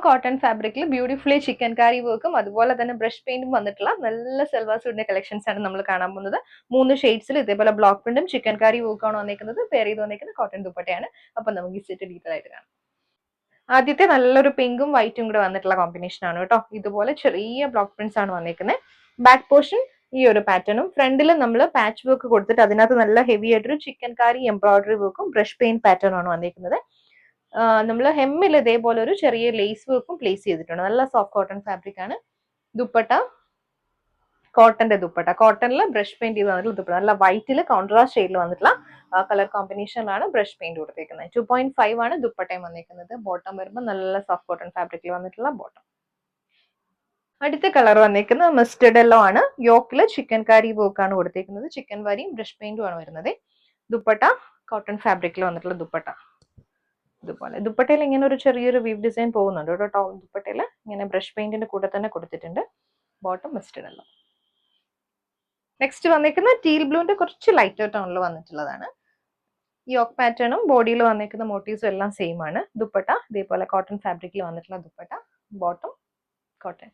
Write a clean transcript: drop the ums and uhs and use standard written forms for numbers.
Cotton ഫാബ്രിക്കിൽ beautifully chicken കാരി വർക്കും അതുപോലെ തന്നെ ബ്രഷ് പെയിന്റും വന്നിട്ടുള്ള നല്ല സൽവാർ സൂട്ടിന്റെ കളക്ഷൻസ് ആണ് നമ്മൾ കാണാൻ പോകുന്നത്. 3 ഷെയ്ഡ്സിൽ ഇതേപോലെ ബ്ലോക്ക് പ്രിന്റും ചിക്കൻ കാരി വർക്കാണ് വന്നിരിക്കുന്നത്. പെയർ ചെയ്ത് വന്നിരിക്കുന്നത് കോട്ടൺ ദുപ്പട്ടയാണ്. അപ്പൊ നമുക്ക് ഈ സെറ്റ് ഡീറ്റെയിൽ ആയിട്ട് കാണാം. ആദ്യത്തെ നല്ലൊരു പിങ്കും വൈറ്റും കൂടെ വന്നിട്ടുള്ള കോമ്പിനേഷൻ ആണ് കേട്ടോ. ഇതുപോലെ ചെറിയ ബ്ലോക്ക് പ്രിന്റ്സ് ആണ് വന്നിരിക്കുന്നത്. ബാക്ക് പോർഷൻ ഈ ഒരു പാറ്റേണും ഫ്രണ്ടിൽ നമ്മൾ പാച്ച് വർക്ക് കൊടുത്തിട്ട് അതിനകത്ത് നല്ല ഹെവി ആയിട്ടൊരു ചിക്കൻ കാരി എംബ്രോയിഡറി വർക്കും ബ്രഷ് പെയിന്റ് പാറ്റേൺ ആണ് വന്നിരിക്കുന്നത്. നമ്മൾ ഹെമ്മിൽ ഇതേപോലെ ഒരു ചെറിയ ലേസ് വർക്കും പ്ലേസ് ചെയ്തിട്ടുണ്ട്. നല്ല സോഫ്റ്റ് കോട്ടൺ ഫാബ്രിക് ആണ്. ദുപ്പട്ട കോട്ടന്റെ ദുപ്പട്ട, കോട്ടണിൽ ബ്രഷ് പെയിന്റ് ചെയ്ത് വന്നിട്ടുള്ള ദുപ്പട്ട, നല്ല വൈറ്റിൽ കോൺട്രാസ്റ്റ് ഷെയ്ഡിൽ വന്നിട്ടുള്ള കളർ കോമ്പിനേഷനിലാണ് ബ്രഷ് പെയിന്റ് കൊടുത്തേക്കുന്നത്. 2.5 ആണ് ദുപ്പട്ടയും വന്നിരിക്കുന്നത്. ബോട്ടം വരുമ്പോൾ നല്ല സോഫ്റ്റ് കോട്ടൺ ഫാബ്രിക്കിൽ വന്നിട്ടുള്ള ബോട്ടം. അടുത്ത കളർ വന്നിരിക്കുന്നത് മസ്റ്റേർഡ് യെല്ലോ ആണ്. യോക്കില് ചിക്കൻ കാരി വർക്കാണ് കൊടുത്തേക്കുന്നത്. ചിക്കൻ കാരിയും ബ്രഷ് പെയിന്റും ആണ് വരുന്നത്. ദുപ്പട്ട കോട്ടൺ ഫാബ്രിക്കിൽ വന്നിട്ടുള്ള ദുപ്പട്ട. ഇതുപോലെ ദുപ്പട്ടയിൽ ഇങ്ങനെ ഒരു ചെറിയൊരു വീവ് ഡിസൈൻ പോകുന്നുണ്ട് കേട്ടോ. ടോപ്പ് ദുപ്പട്ടയിൽ ഇങ്ങനെ ബ്രഷ് പെയിന്റിന്റെ കൂടെ തന്നെ കൊടുത്തിട്ടുണ്ട്. Bottom mustard yellow. നെക്സ്റ്റ് വന്നിരിക്കുന്ന ടീൽ ബ്ലൂവിന്റെ കുറച്ച് ലൈറ്റർ ടോണിൽ വന്നിട്ടുള്ളതാണ്. യോക്ക് പാറ്റേണും ബോഡിയിൽ വന്നിരിക്കുന്ന മോട്ടീവ്സും എല്ലാം സെയിം ആണ്. ദുപ്പട്ട ഇതേപോലെ കോട്ടൺ ഫാബ്രിക്കിൽ വന്നിട്ടുള്ള ദുപ്പട്ട. Bottom cotton.